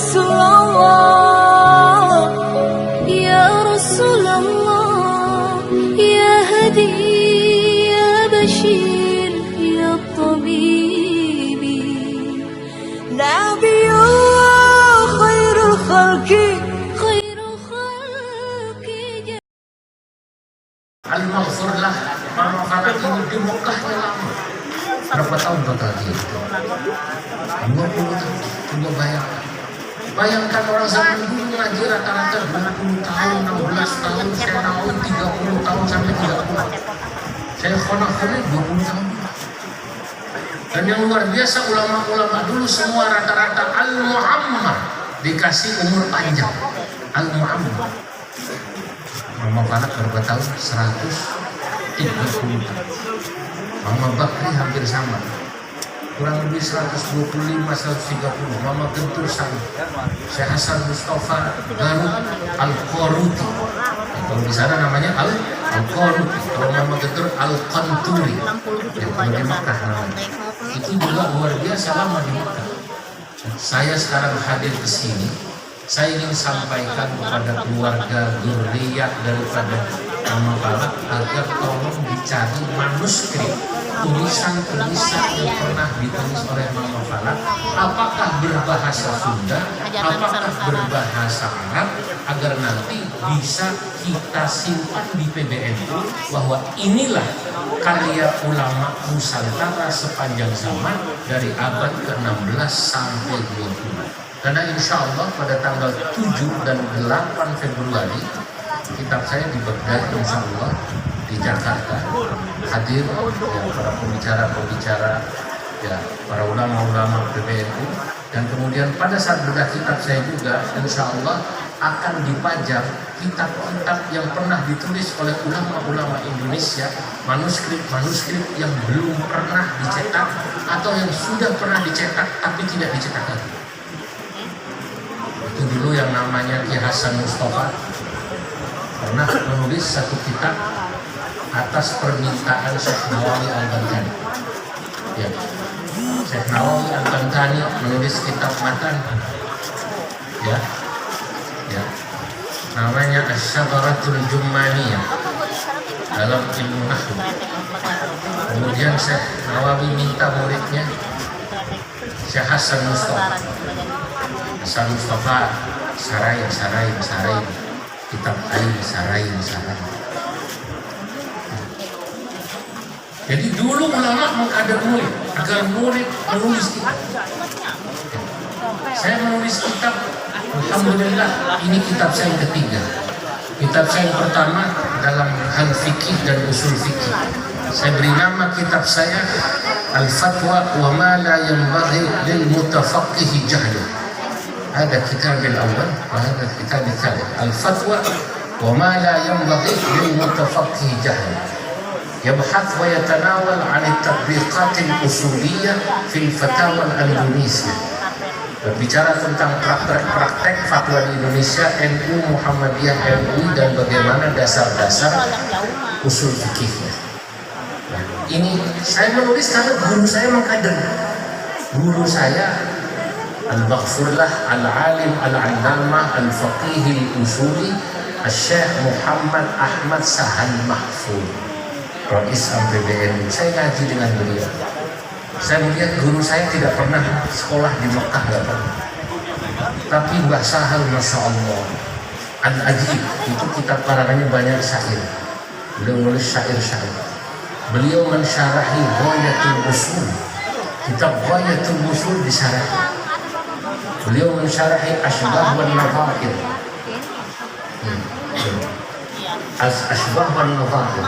Rasulullah, ya Rasulullah, ya Hadi, ya Bashir, ya Tabibi, Nabiullah khairul khalqi, khairul khalqi. Al-Maghfurlah, Mama Farah ini di Mekahnya lama. Berapa tahun total dia? 20 tahun. Coba bayangkan. Bayangkan orang zaman dulu ngaji rata-rata 20 tahun, 16 tahun, saya Nawawi 30 tahun sampai 30. Saya Khonafuri 20 tahun. Dan yang luar biasa ulama-ulama dulu semua rata-rata Al-Mu'ammar, dikasih umur panjang. Al-Mu'ammar. Mama Farah berapa tahun? 130 tahun. Mama Bakri hampir sama, kurang lebih 125, 130. Mama Gentur sama. Syekh Hasan Mustafa Garut Al-Qaruti. Kalau di sana namanya Al-Qaruti. Kalau Mama Gentur Al-Qanturi. Kalau di Makkah namanya. Itu juga luar biasa lama di Makkah. Saya sekarang hadir ke sini, saya ingin sampaikan kepada keluarga zuriyat daripada Mama Farah agar tolong dicari manuskrip tulisan-tulisan yang pernah ditulis oleh Mama Farah, apakah berbahasa Sunda, apakah berbahasa Arab, agar nanti bisa kita simpan di PBNU bahwa inilah karya ulama Nusantara sepanjang zaman dari abad ke-16 sampai 20. Karena insya Allah pada tanggal 7 dan 8 Februari kitab saya di Baghdad, insya Allah di Jakarta hadir ya, para pembicara-pembicara, ya, para ulama-ulama PBNU, dan kemudian pada saat bedah kitab saya juga insya Allah akan dipajang kitab-kitab yang pernah ditulis oleh ulama-ulama Indonesia, manuskrip-manuskrip yang belum pernah dicetak atau yang sudah pernah dicetak tapi tidak dicetak lagi. Itu dulu yang namanya Ki Hasan Mustafa pernah menulis satu kitab atas permintaan Syekh Nawawi Al-Bantani. Ya. Syekh Nawawi Al-Bantani menulis kitab matan, ya, ya, namanya Asy-Syajaratul Jummaniyah dalam ilmu nahwu. Kemudian Syekh Nawawi minta muridnya Syekh Hasan Mustafa. Hasan Mustafa sarain kitab ain sarain. Jadi dulu ulama mengkader murid agar murid menulis kitab. Saya menulis kitab, alhamdulillah ini kitab saya yang ketiga. Kitab saya yang pertama dalam hal fikih dan usul fikih. Saya beri nama kitab saya Al-Fatwa wa ma la yanbaghi lil mutafaqqihi jahlu. هذا كتاب الأول وهذا الكتاب الثالث. الفتوى وما لا ينبغي للمتفقه جهله. يبحث ويتناول عن التطبيقات الأصولية في الفتاوى الأندونيسية. Berbicara tentang praktek fatwa di Indonesia, NU, Muhammadiyah, MUI, dan bagaimana dasar-dasar usul fikihnya. Nah, ini saya menulis karena guru saya mengkader. Guru saya Al-Maghfurlah, Al-Alim, Al-Allamah, Al-Faqih, Al-Usuli, Al-Syekh Muhammad Ahmad Sahal Mahfud, Rais PBNU. Saya ngaji dengan beliau. Saya melihat guru saya tidak pernah sekolah di Mekah, nggak pernah. Tapi Mbah Sahal, Masya Allah, Al-Ajib, itu kitab karangannya banyak syair. Beliau menulis syair-syair. Beliau mensyarahi Ghayatul Usul. Kitab Ghayatul Usul disyarahi. Beliau mensyarahi Asybah wan Nadhair. Asybah wan Nadhair.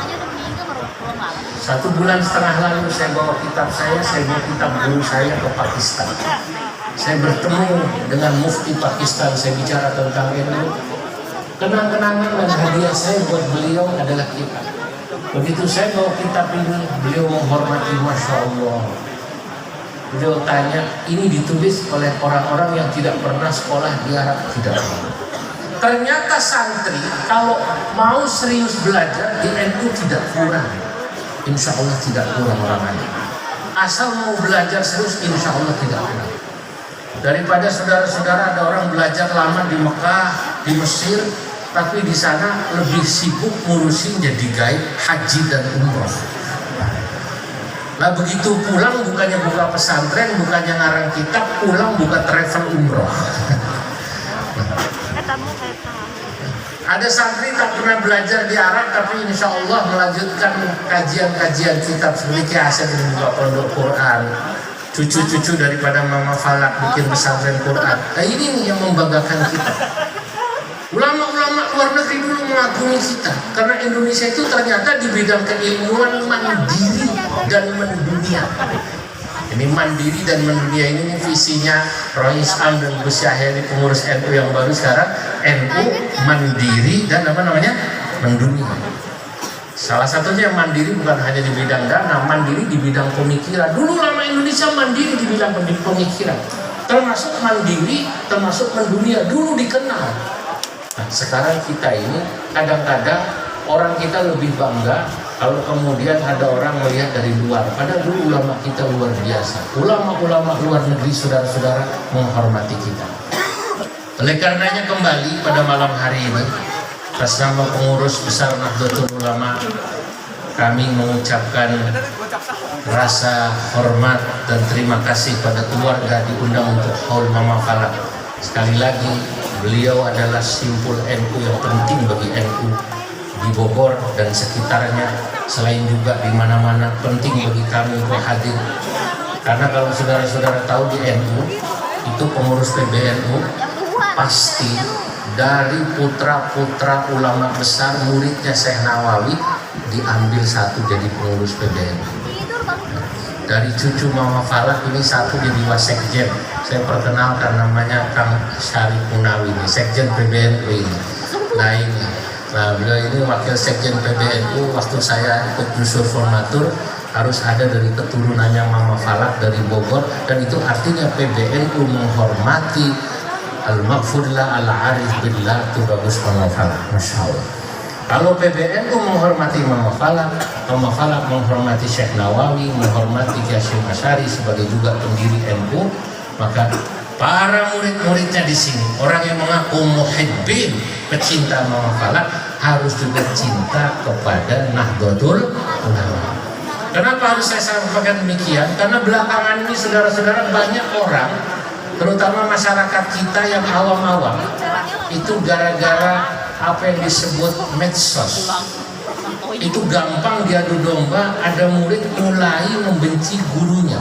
1,5 bulan lalu saya bawa kitab saya bawa kitab guru saya ke Pakistan. Saya bertemu dengan mufti Pakistan, saya bicara tentang ilmu. Kenang-kenangan dan hadiah saya buat beliau adalah kitab. Begitu saya bawa kitab ini, beliau menghormati, Masya Allah. Beliau tanya, ini ditulis oleh orang-orang yang tidak pernah sekolah di Arab. Tidak. Ternyata santri kalau mau serius belajar di NU tidak kurang. Insya Allah tidak kurang orang lain. Asal mau belajar serius, insya Allah tidak kurang. Daripada saudara-saudara ada orang belajar lama di Mekah, di Mesir, tapi di sana lebih sibuk ngurusin jadi guide haji dan umroh. Nah begitu pulang bukannya buka pesantren, bukannya ngarang kitab, pulang buka travel umroh. Ada santri tak pernah belajar di Arab, tapi insya Allah melanjutkan kajian-kajian kitab seperti Hasan yang buka pondok Quran, cucu-cucu daripada Mama Falak bikin pesantren Quran. Nah ini nih yang membanggakan kita. Ulama-ulama luar negeri dulu mengagumi kita, karena Indonesia itu ternyata di bidang keilmuan mandiri dan mendunia. Ini mandiri dan mendunia ini visinya Roy Isam dan Gus Yahya, ini pengurus NU yang baru sekarang. NU mandiri dan apa namanya mendunia. Salah satunya yang mandiri bukan hanya di bidang dana, mandiri di bidang pemikiran. Dulu ulama Indonesia mandiri di bidang pemikiran, termasuk mandiri, termasuk mendunia. Dulu dikenal. Nah, sekarang kita ini kadang-kadang orang kita lebih bangga kalau kemudian ada orang melihat dari luar. Padahal dulu ulama kita luar biasa. Ulama-ulama luar negeri, saudara-saudara, menghormati kita. Oleh karenanya kembali pada malam hari ini, atas nama pengurus besar Nahdlatul Ulama, kami mengucapkan rasa hormat dan terima kasih pada keluarga diundang untuk haul Mama Falak. Sekali lagi, beliau adalah simpul NU yang penting bagi NU di Bogor dan sekitarnya, selain juga di mana-mana penting bagi kami untuk hadir. Karena kalau saudara-saudara tahu di NU itu pengurus PBNU pasti dari putra-putra ulama besar muridnya Syekh Nawawi diambil satu jadi pengurus PBNU. Dari cucu Mama Falak ini satu jadi wasekjen. Saya perkenalkan namanya Kang Syarif Munawi, sekjen PBNU ini. Nah beliau ini wakil sekjen PBNU. Waktu saya ikut jusur formatur harus ada dari keturunannya Mama Falak dari Bogor, dan itu artinya PBNU menghormati al-maghfurlah al-arif billah, itu bagus Mama Falak, Masya Allah. Kalau PBNU menghormati Mama Falak menghormati Syekh Nawawi, menghormati Kiai Hasyim Asy'ari sebagai juga pendiri NU, maka para murid-muridnya di sini, orang yang mengaku muhibbin, pecinta Mama Falak, harus juga cinta kepada Nahdlatul Ulama. Kenapa harus saya sampaikan demikian? Karena belakangan ini saudara-saudara banyak orang, terutama masyarakat kita yang awam-awam, itu gara-gara apa yang disebut medsos, itu gampang diadu domba. Ada murid mulai membenci gurunya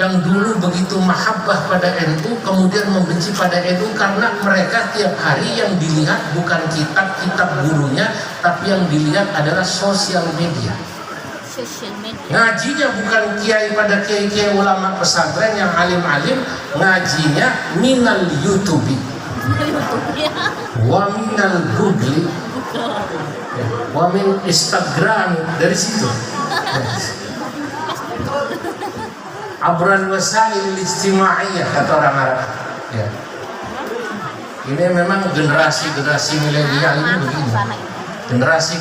yang dulu begitu mahabbah pada NU, kemudian membenci pada NU karena mereka tiap hari yang dilihat bukan kitab-kitab gurunya, tapi yang dilihat adalah sosial media. Ngajinya bukan kiai pada kiai-kiai ulama pesantren yang alim-alim, ngajinya minal YouTubi wa minal Google wa min Instagram, dari situ abran wasail ijtimaiyah kata orang Arab ya. Ini memang generasi milenial ini begini, generasi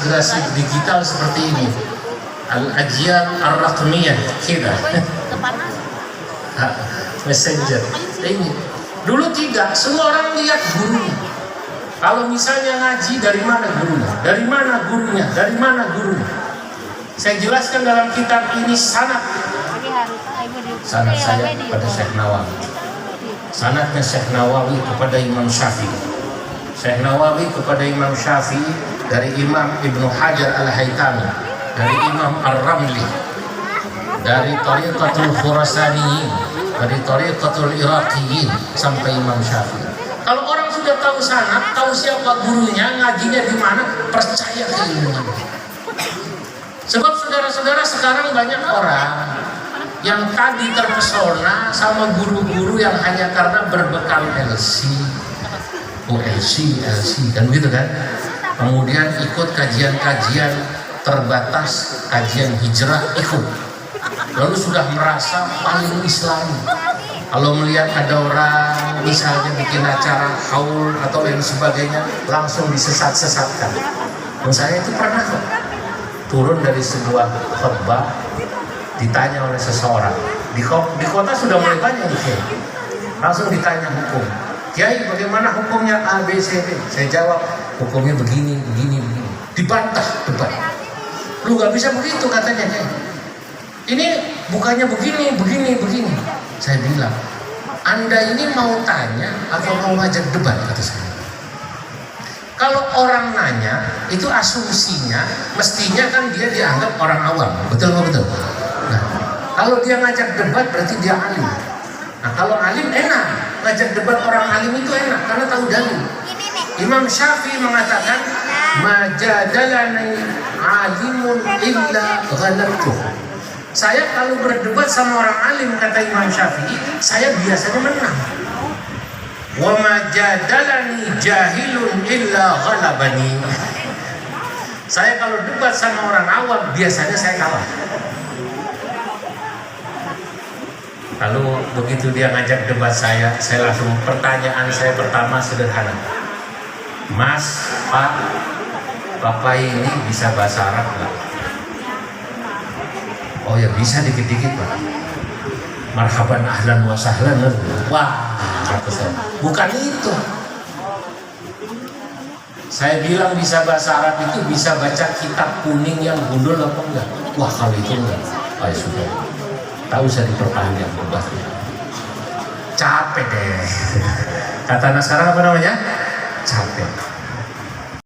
digital seperti ini, al-ajyal ar-raqmiyah kita messenger ini. Dulu tidak, semua orang lihat gurunya. Kalau misalnya ngaji, dari mana gurunya? Dari mana gurunya? Dari mana gurunya? Saya jelaskan dalam kitab ini sanad saya kepada Syekh Nawawi. Sanadnya Syekh Nawawi kepada Imam Syafi'i. Syekh Nawawi kepada Imam Syafi'i dari Imam Ibnu Hajar Al-Haytami, dari Imam Ar-Ramli, dari Tariqatul Khurasaniyin, dari Tariqatul Iraqiyin sampai Imam Syafi'i. Kalau orang sudah tahu sanad, tahu siapa gurunya, ngajinya di mana, percaya keilmuannya. Sebab saudara-saudara sekarang banyak orang yang tadi terpesona sama guru-guru yang hanya karena berbekal LC, kan begitu kan? Kemudian ikut kajian-kajian terbatas, kajian hijrah ikut. Lalu sudah merasa paling Islami. Kalau melihat ada orang misalnya bikin acara haul atau yang sebagainya, langsung disesat-sesatkan. Dan saya itu pernah turun dari sebuah khutbah, ditanya oleh seseorang di kota sudah mulai banyak di sini. Langsung ditanya hukum. Kiai, bagaimana hukumnya A, B, C, D? Saya jawab, hukumnya begini, begini, begini. Dibantah, debat. Lu gak bisa begitu katanya, Kiai. Ini bukannya begini, begini, begini. Saya bilang, Anda ini mau tanya atau mau ngajak debat, kata saya. Kalau orang nanya, itu asumsinya, mestinya kan dia dianggap orang awam. Betul nggak betul? Nah, kalau dia ngajak debat berarti dia alim. Nah, kalau alim enak, ngajak debat orang alim itu enak karena tahu dalil. Imam Syafi'i mengatakan, majadalani alimun illa ghalabtuh. Saya kalau berdebat sama orang alim, kata Imam Syafi'i, saya biasanya menang. Wa majadalani jahilun illa ghalabani. Saya kalau debat sama orang awam, biasanya saya kalah. Lalu begitu dia ngajak debat saya langsung, pertanyaan saya pertama sederhana. Mas, Pak, Bapak ini bisa bahasa Arab nggak? Oh ya bisa dikit-dikit Pak. Marhaban ahlan wa sahlan. Wah, kata saya, bukan itu. Saya bilang bisa bahasa Arab itu bisa baca kitab kuning yang gundul apa enggak? Wah kalau itu enggak. Oh ya sudah. Tak usah diperpanjang debatnya. Capek deh. Kata anak sekarang apa namanya? Capek.